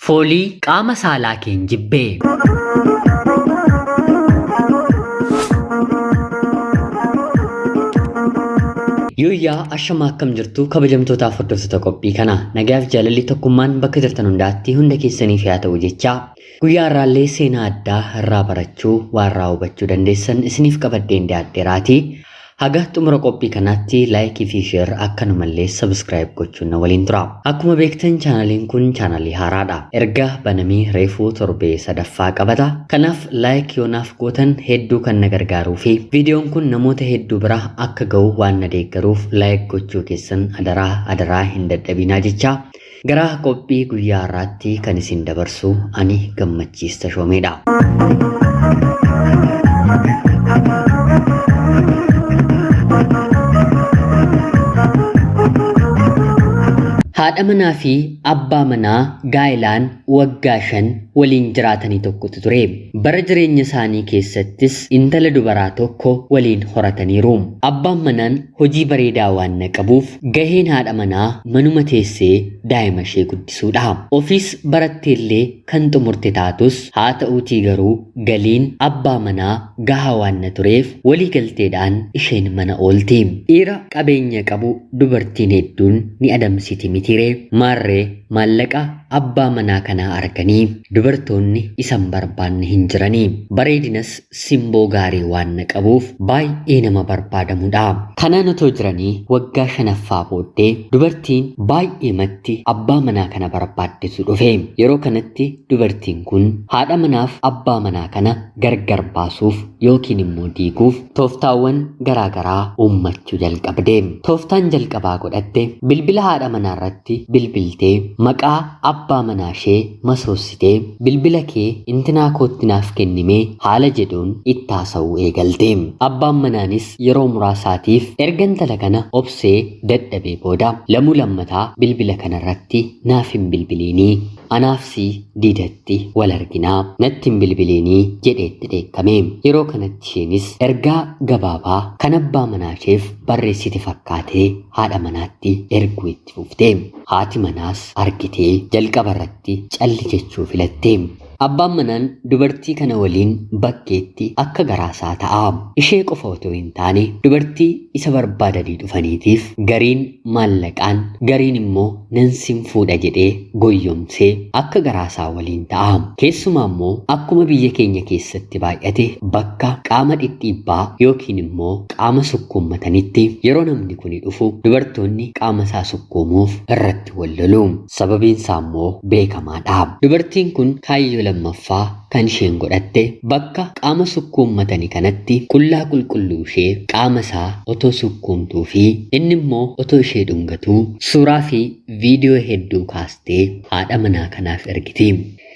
foolii qaama saalaa keen jibbee. Yooyaa ashamaa akkam jirtu kabajamtootaaf hordoftoota qophii kana nagaaf jaalalli tokkummaan bakka jirtan hundaatti hunda keessaniif yaa ta'u jecha guyyaa irraallee seenaa addaa irraa barachuu waan irraa hubachuu dandeessan isiniif qabadheen dhiyaadheeraatii haga xumura qophii kanaatti laayikii fi sheer akkanumallee sabskiraayib gochuun na waliin tura. Akkuma beektan chaanaliin kun chaanalii haaraadha. Erga banamii reefuu torbee sadaffaa qabata. Kanaaf laayik yoonaaf gootan hedduu kan na gargaaruu fi viidiyoon kun namoota hedduu bira akka ga'u waan na deeggaruuf laayik gochuu keessan adaraa hin dadhabinaa jecha. Gara qophii guyyaa irraatti kan isin dabarsu ani Gammachiis Tashoomeedha. Haadha manaa fi abbaa manaa gaa'ilaan waggaa 5 waliin jiraatanii tokkotu ture. Bara jireenya isaanii keessattis intala dubaraa tokko waliin horataniiru. Abbaan manaan hojii bareedaa waan qabuuf gaheen haadha manaa manuma teessee daa'ima ishee guddisuudha. Ofiis baratteellee kan xumurte taatus haa ta'uutii garuu galiin abbaa manaa gahaa waan tureef walii galteedhaan isheen mana oolti. Dhiira qabeenya qabu dubartiin hedduun ni adamsiti miti. Maarree maallaqa abbaa manaa kanaa arganii dubartoonni isan barbaanne hin jiranii. Bareedinas simboo gaarii waan qabuuf baay'ee nama barbaadamudha. Kanaan otoo jiranii waggaa 5ffaa booddee dubartiin baay'ee matti abbaa manaa kana barbaaddetu dhufe. Yeroo kanatti dubartiin kun haadha manaaf abbaa manaa kana gargar baasuuf yookiin immoo diiguuf tooftaawwan garaagaraa uummachuu jalqabde. Tooftaan jalqabaa godhatte bilbila haadha manaa irratti bilbiltee maqaa abbaa manaa ishee masoossitee bilbila kee intinaa kootti naaf kennimee haala jedhuun itti haasa'uu eegalte. Abbaan manaanis yeroo muraasaatiif erga intala kana obsee dadhabee booda lammataa bilbila kanarratti naaf hin bilbiliinii anaafsi diidatti wal arginaa natti hin bilbiliinii jedheetti dheekkame. Yeroo kanatti isheenis ergaa gabaabaa kan abbaa manaa isheef barreessite fakkaatee haadha manaatti erguu itti fufte. Haati manaas argitee jalqaba irratti calli jechuu filatte. Abbaan manaan dubartii kana waliin bakkeetti akka garaasaa ta'a. Ishee qofa otoo hin taane dubartii isa barbaadanii dhufaniitiif gariin maallaqaan gariin immoo nansin fuudha jedhee goyyomsee akka garaasaa waliin ta'a. Keessumaa immoo akkuma biyya keenya keessatti baay'ate bakka qaama dhidhiibbaa yookiin immoo qaama sukkuummatanitti yeroo namni kun dhufu dubartoonni qaama isaa sukkuumuuf irratti wal lolu. Sababiin isaa immoo beekamaadha. Dubartiin kun kaayyoo lammaffaa kan isheen godhatte bakka qaama sukkuummatanii kanatti qullaa qulqulluu ishee qaama isaa otoo sukkuumtuu fi inni immoo otoo ishee dhungatuu suuraa fi viidiyoo hedduu kaastee haadha manaa kanaaf ergiti.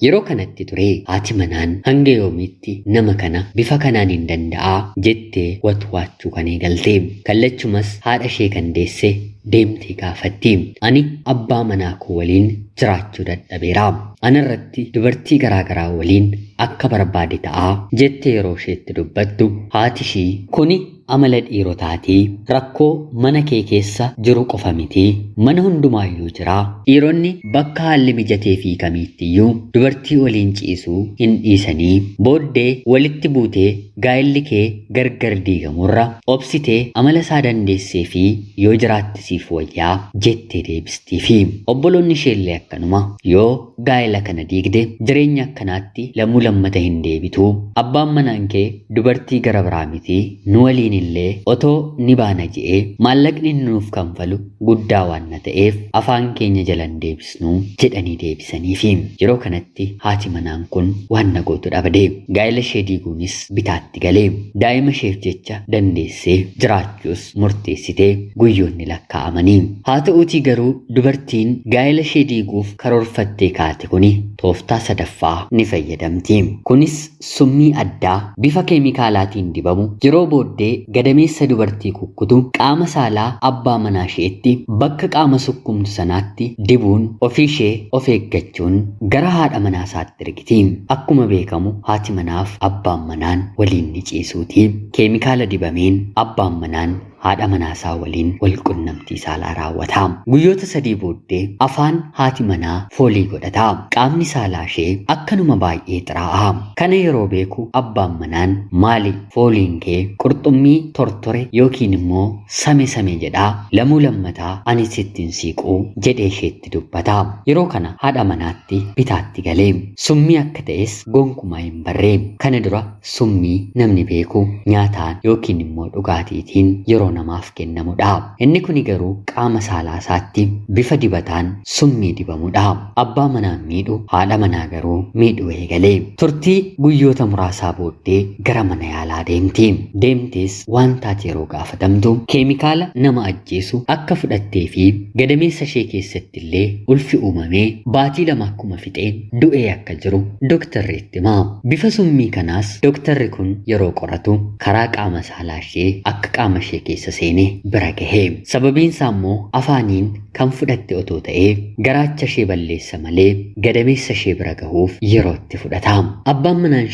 Yeroo kanatti ture haati manaan hanga yoomiitti nama kana bifa kanaan hin danda'a jettee watwaachuu kan eegalte. Kallachumas haadha ishee kan deesse deemtee gaafatti. Ani abbaa manaa koo waliin jiraachuu dadhabeera. Anarratti dubartii garaagaraa waliin akka barbaade ta'a jettee yeroo isheetti dubbattu haati ishii kuni amala dhiirotaatii rakkoo mana kee keessa jiru qofa miti mana hundumaayyuu jira. Dhiironni bakka haalli mijatee fi kamiittiyyuu dubartii waliin ciisuu hin dhiisanii booddee walitti buutee gaa'illi kee gargar diigamurra obsitee amala isaa dandeessee fi yoo jiraatti siif wayyaa jettee deebistii fi obboloonni isheellee akkanuma yoo gaa'ila kana diigde jireenya akkanaatti lammata hin deebitu. Abbaan manaan kee dubartii gara biraa miti nu waliin illee otoo ni baana je'ee maallaqni nuuf kanfalu guddaa waan ta'eef afaan keenya jalan deebisnu jedhanii deebisaniifi. Yeroo kanatti haati manaan kun waan gootu dhabde. Gaa'ila ishee diiguunis bitaatti galee daa'ima isheef jecha dandeessee jiraachuus murteessitee guyyoonni lakkaa'amanii. Haa ta'uutii garuu dubartiin gaa'ila ishee diiguuf karoorfattee kaate kuni tooftaa sadaffaa ni fayyadamti. Kunis summii addaa bifa keemikaalaatiin dibamu yeroo booddee gadameessa dubartii kukkutu qaama saalaa abbaa manaa isheetti bakka qaama sukkumtu sanaatti dibuun ofii ishee of eeggachuun gara haadha manaa isaatti ergiti. Akkuma beekamu haati manaaf abbaan manaan waliin ni ciisuuti. Keemikaala dibameen abbaan manaan haadha manaasaa waliin wal qunnamtii saalaa raawwata. Guyyoota 3 booddee afaan haati manaa foolii godhata. Qaamni saalaa ishee akkanuma baay'ee xiraa'aa. Kana yeroo beeku abbaan manaan maali fooliin kee qurxummii tortore yookiin immoo same jedhaa lamuu lammataa ani sittiin siiquu jedhee isheetti dubbata. Yeroo kana haadha manaatti bitaatti galee summii akka ta'es gonkumaa hin barree. Kana dura summii namni beeku nyaataan yookiin immoo dhugaatiitiin yeroo namaaf kennamudha. Inni kun garuu qaama saalaa isaatti bifa dibataan summii dibamudha. Abbaa manaan miidhu haadha manaa garuu miidhu eegalee. Turtii guyyoota muraasaa booddee gara mana yaalaa deemti. Deemtees wantaati yeroo gaafatamtu keemikaala nama ajjeesu akka fudhattee fi gadameessa ishee keessatti illee ulfi uumamee baatii 2 akkuma fixeen du'ee akka jiru dooktarri itti hima. Bifa summii kanaas dooktarri kun yeroo qoratu karaa qaama saalaa ishee akka qaama ishee keessa seenee bira gahee. Sababiin isaa immoo afaaniin kan fudhatte otoo ta'ee garaacha ishee balleessa malee gadameessa ishee bira gahuuf yeroo itti fudhata. Abbaan manaan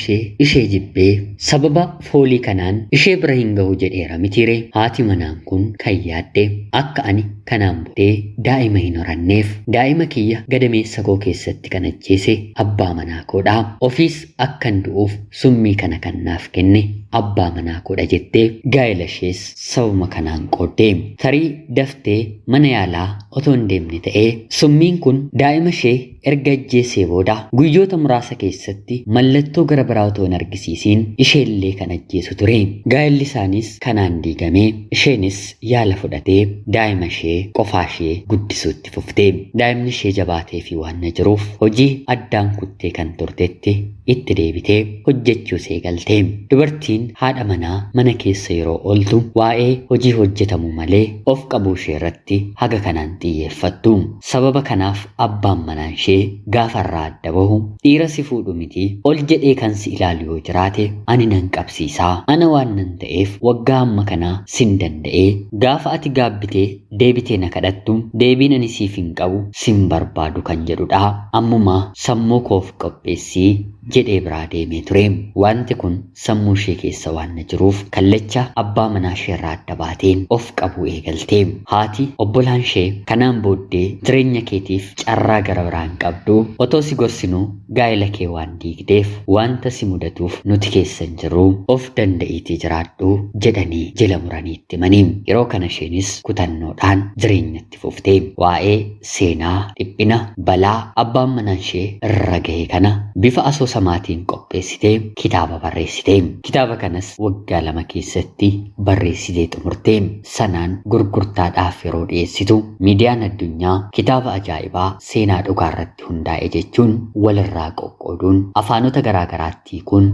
ishee jibbee sababa foolii kanaan ishee bira hin gahu jedheera mitiire. Haati manaan kun kan yaadde akka ani kanaan booddee daa'ima hin horanneef daa'ima kiyya gadameessa koo keessatti kan ajjeese abbaa manaa koodha. Ofiis akkan du'uuf summii kana kan naaf kenne abbaa manaa koodha jettee gaa'ela ishees sababa kanaan qooddee. Tarii daftee mana yaalaa otoo hin deemne ta'ee summiin kun daa'ima ishee erga ajjeesee booda guyyoota muraasa keessatti mallattoo gara biraa otoo hin argisiisiin isheellee kan ajjeesu ture. Gaa'elli isaaniis kanaan diigamee isheenis yaala fudhatee daa'ima ishee qofaa ishee guddisuutti fufte. Daa'imni ishee jabaatee fi waan jiruuf hojii addaan kuttee kan turtetti itti deebitee hojjechuu eegalte. Dubartiin haadha manaa mana keessa yeroo ooltu waa'ee hojii hojjetamu malee of qabuu ishee irratti haga kanaan xiyyeeffattu. Sababa kanaaf abbaan manaa ishee gaafa irraa adda bahu dhiira si fuudhu miti ol jedhee kan si ilaalu yoo jiraate ani nan qabsiisaa ana waan nan ta'eef waggaa amma kanaa sin danda'ee gaafa ati gaabbitee deebitee na kadhattu deebiin ani siif hin qabu sin barbaadu kan jedhudha. Ammumaa sammuu koof qopheessii jedhee biraa deemee ture. Wanti kun sammuu ishee keessa waan jiruuf kallacha abbaa manaa ishee irraa adda baateen of qabuu eegalte. Haati obbolaan ishee kanaan booddee jireenya keetiif carraa gara biraan qabdu otoo si gorsinuu gaa'ela kee waan diigdeef wanta si mudatuuf nuti keessan jiru of danda'iitii jiraadhu jedhanii jila muraniitti himanii. Yeroo kana isheenis kutannoodhaan jireenyatti fufte. Waa'ee seenaa dhiphina balaa abbaan manaa ishee irra gahe kana bifa asoosamaatiin qopheessitee kitaaba barreessite. Kitaaba kanas waggaa 2 keessatti barreessitee xumurte. Sanaan gurgurtaadhaaf yeroo dhiyeessitu miidiyaan addunyaa kitaaba ajaa'ibaa seenaa dhugaa irratti hundaa'e jechuun walirraa qoqqooduun afaanota garaagaraatti kun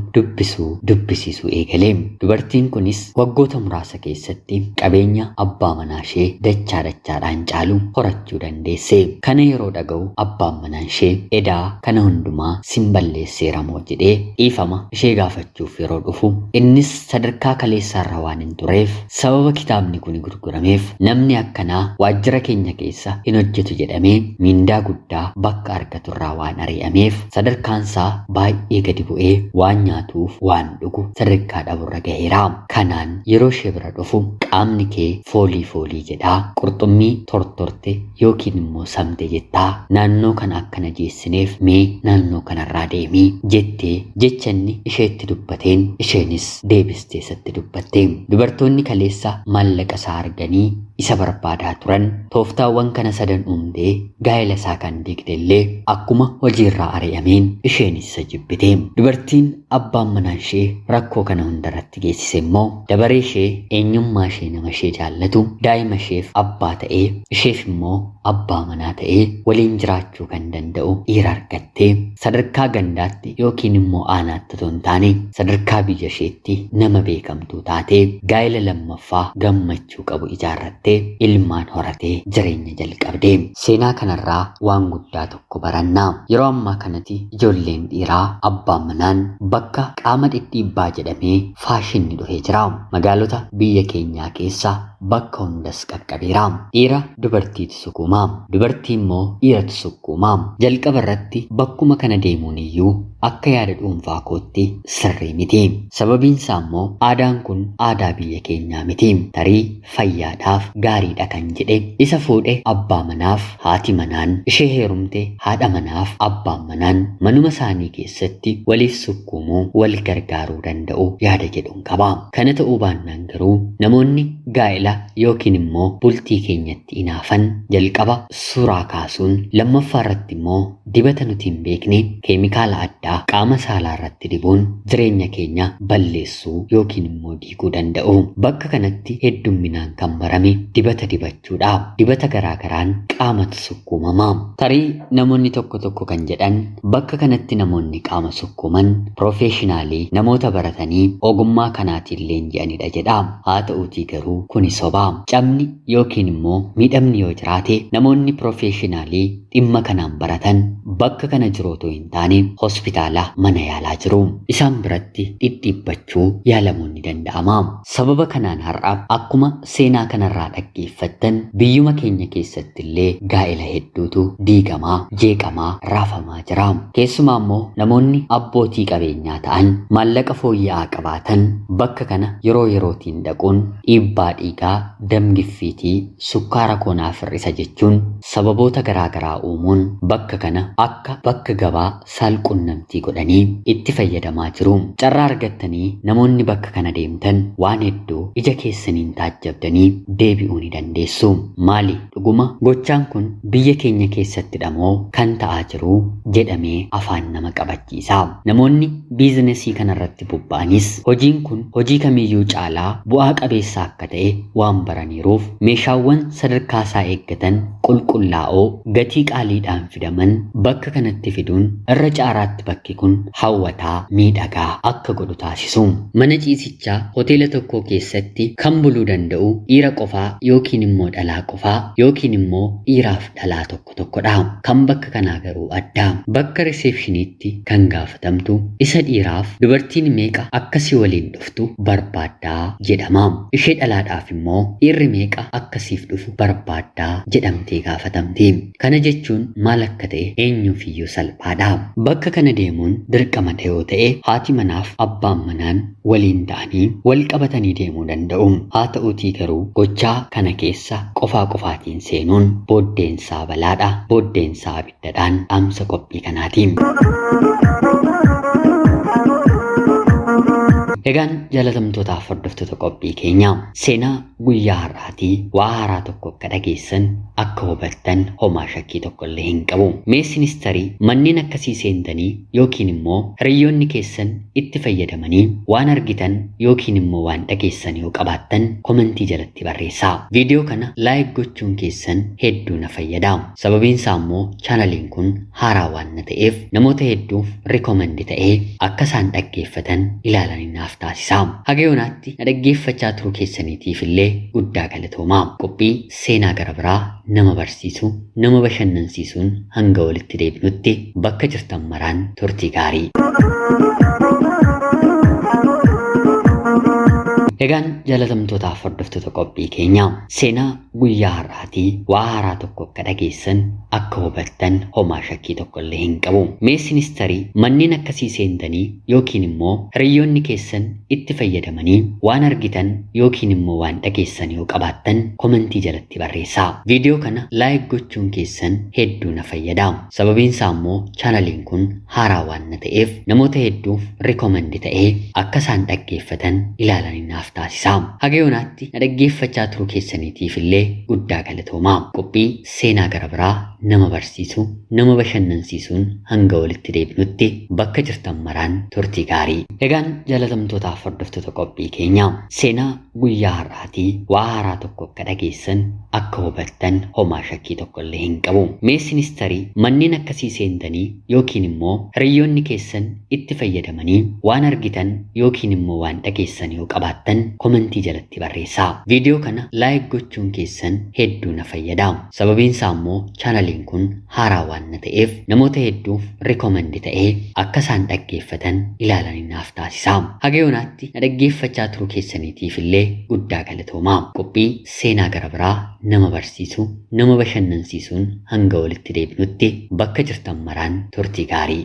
dubbisiisuu eegale. Dubartiin kunis waggoota muraasa keessatti qabeenya abbaa manaa ishee dachaadhaan caalu horachuu dandeesse. Kana yeroo dhaga'u abbaan manaa ishee edaa kana hundumaa sin balleesseera moo jedhee dhiifama ishee gaafachuuf yeroo dhufu innis sadarkaa kaleessaarra waan hin tureef sababa kitaabni kun gurgurameef namni akkanaa waajjira keenya keessa hin hojjetu jedhamee mindaa guddaa bakka argaturraa waan ari'ameef sadarkaansaa baay'ee gadi bu'ee waan nyaatuuf waan dhugu sadarkaa dhaburra gaheera. Kanaan yeroo ishee bira dhufu qaamni kee foolii jedhaa qurxummii tortorte yookiin immoo samte jettaa naannoo kana akkana jeessineef mee naannoo kanarraa deemii jettee jechanni isheetti dubbateen isheenis deebistee isatti dubbatte. Dubartoonni kaleessa maallaqa isaa arganii isa barbaadaa turan tooftaawwan kana sadan uumdee gaa'ela isaa kan diigdellee akkuma hojiirraa ari'ameen isheenis isa jibbite. Dubartiin abbaan manaa ishee rakkoo kana hundarratti geessise immoo dabaree ishee eenyummaa ishee nama ishee jaallatu daa'ima isheef abbaa ta'ee isheef immoo abbaa manaa ta'ee waliin jiraachuu kan danda'u dhiira argattee sadarkaa gandaatti yookiin immoo aanaatti otoo hin taane sadarkaa biyya isheetti nama beekamtuu taatee gaa'ela lammaffaa gammachuu qabu ijaarrattee ilmaan horatee jireenya jalqabde. Seenaa kanarraa waan guddaa tokko barannaa. Yeroo ammaa kanatti ijoolleen dhiiraa abbaan manaan bakka qaama dhidhiibbaa jedhamee faashinni dhufee jira. Magaalota biyya keenyaa keessa bakka hundas qaqqabeera. Dhiira dubartiitu sukkuumaa, dubartii immoo dhiiratu sukkuumaa. Jalqaba irratti bakkuma kana deemuun iyyuu akka yaada dhuunfaa kootti sirrii miti. Sababiin isaa immoo aadaan kun aadaa biyya keenyaa miti. Tarii fayyaadhaaf gaariidha kan jedhe isa fuudhe abbaa manaaf haati manaan, ishee heerumte haadha manaaf abbaan manaan manuma isaanii keessatti waliif sukkuumuu wal gargaaruu danda'u yaada jedhuun qaba. Kana ta'uu baannaan garuu namoonni gaa'ela yookiin immoo bultii keenyatti inaafan jalqaba suuraa kaasuun, lammaffaa irratti immoo dibata nuti hin beekne keemikaala addaa qaama saalaa irratti dibuun jireenya keenya balleessuu yookiin immoo diiguu danda'u. Bakka kanatti heddumminaan kan barame dibata dibachuudha. Dibata garaagaraan qaamatu sukkuumama. Tarii namoonni tokko tokko kan jedhan bakka kanatti namoonni qaama sukkuuman piroofeeshinaalii namoota baratanii ogummaa kanaatiin leenji'anidha jedha. Haa ta'uutii garuu kuni soba. Cabni yookiin immoo miidhamni yoo jiraate namoonni piroofeeshinaalii dhimma kanaan baratan bakka kana jiru otoo hin taane hospitaala mana yaalaa jiru. Isaan biratti dhidhiibbachuu yaalamuun ni danda'ama. Sababa kanaan har'a akkuma seenaa kanarraa dhaggeeffattan biyyuma keenya keessatti illee gaa'ela hedduutu diigamaa, jeeqamaa, raafamaa jira. Keessumaa immoo namoonni abbootii qabeenyaa ta'an, maallaqa fooyya'aa qabaatan bakka kana yeroo yerootiin dhaquun dhiibbaa dhiigaa, damgiffiitii, sukkaara koonaa firrisa jechuun sababoota garaagaraa uumuun bakka kana akka bakka gabaa saalqunnamtii godhanii itti fayyadamaa jiru. Carraa argattanii namoonni bakka kana deemtan waan hedduu ija keessaniin taajjabdanii deebi'uu ni dandeessu. Maali dhuguma gochaan kun biyya keenya keessatti dhamoo kan ta'aa jiru jedhamee afaan nama qabachiisa. Namoonni biizinesii kanarratti bobba'anis hojiin kun hojii kamiyyuu caalaa bu'aa qabeessa akka ta'e waan baraniiruuf meeshaawwan sadarkaa isaa eeggatan qulqullaa'oo gatii qaaliidhaan fidaman bakka kanatti fiduun irra caalaatti bakki kun hawwataa miidhagaa akka godhu taasisu. Mana ciisichaa hoteela tokko keessatti kan buluu danda'u dhiira qofaa yookiin immoo dhalaa qofaa yookiin immoo dhiiraaf dhalaa tokko tokkodha. Kan bakka kanaa garuu adda. Bakka riseepshiniitti kan gaafatamtu isa dhiiraaf dubartiin meeqa akkasii waliin dhuftu barbaaddaa jedhama. Ishee dhalaadhaaf immoo dhiirri meeqa akkasiif dhufu barbaaddaa jedhamtee gaafatamti. Kana jechuun maal akka ta'e eenyuufiyyuu salphaadha. Bakka kana deemuun dirqama yoo ta'e haati manaaf abbaan manaan waliin ta'anii wal qabatanii deemuu danda'u. Haa ta'uutii garuu gochaa kana keessa qofaa qofaatiin seenuun booddeensaa balaadha. Booddeensaa abiddadhaan dhaamsa qophii kanaatiin. Egaan jaalatamtootaaf hordoftoota qophii keenya seenaa guyyaa har'aatii waa haaraa tokko akka dhageessan akka hubattan homaa shakkii tokko illee hin qabu. Meesinis tarii manneen akkasii seentanii yookiin immoo hiriyoonni keessan itti fayyadamanii waan argitan yookiin immoo waan dhageessan yoo qabaattan komentii jalatti barreessaa. Viidiyoo kana laayik gochuun keessan hedduu na fayyada. Sababiin isaa immoo chaanaliin kun haaraa waan ta'eef namoota hedduuf rikomendi ta'ee akka isaan dhaggeeffatan ilaalanii naaf taasisa. Haga yoonaatti na dhaggeeffachaa turuu keessaniitiif illee guddaa galatoomaa. Qophii seenaa gara biraa nama barsiisu, nama bashannansiisuun hanga walitti deebinutti bakka jirtan maraan turtii gaarii. Egaan jaalatamtootaaf hordoftoota qophii keenya seenaa guyyaa har'aatii waa haaraa tokko akka dhageessan akka hubattan homaa shakkii tokko illee hin qabu. Meesinis tarii manneen akkasii seentanii yookiin immoo hiriyoonni keessan itti fayyadamanii waan argitan yookiin immoo waan dhageessan yoo qabaattan komentii jalatti barreessaa. Viidiyoo kana laayik gochuun keessan hedduu na fayyada. Sababiin isaa immoo chaanaliin kun haaraa waan ta'eef namoota hedduuf rikomendi ta'ee akka isaan dhaggeeffatan ilaalanii naaf taasisa. Haga yoonaatti na dhaggeeffachaa turuu keessaniitiif illee guddaa galatoomaa. Qophii seenaa gara biraa nama barsiisu, nama bashannansiisuun hanga walitti deebinutti bakka jirtan maraan turtii gaarii. Egaan jaalatamtootaaf hordoftoota qophii keenya seenaa guyyaa har'aatii waa haaraa tokko akka dhageessan akka hubattan homaa shakkii tokko illee hin qabu. Meesinis tarii manneen akkasii seentanii yookiin immoo hiriyoonni keessan itti fayyadamanii waan argitan yookiin immoo waan dhageessan yoo qabaattan yaaddan komentii jalatti barreessaa. Viidiyoo kana laayik gochuun keessan hedduu na fayyada. Sababiin isaa immoo chaanaliin kun haaraa waan ta'eef namoota hedduuf rikomendi ta'ee akka isaan dhaggeeffatan ilaalanii naaf taasisa. Haga yoonaatti na dhaggeeffachaa turuu keessaniitiif illee guddaa galatoomaa. Qophii seenaa gara biraa nama barsiisu, nama bashannansiisuun hanga walitti deebinutti bakka jirtan maraan turtii gaarii.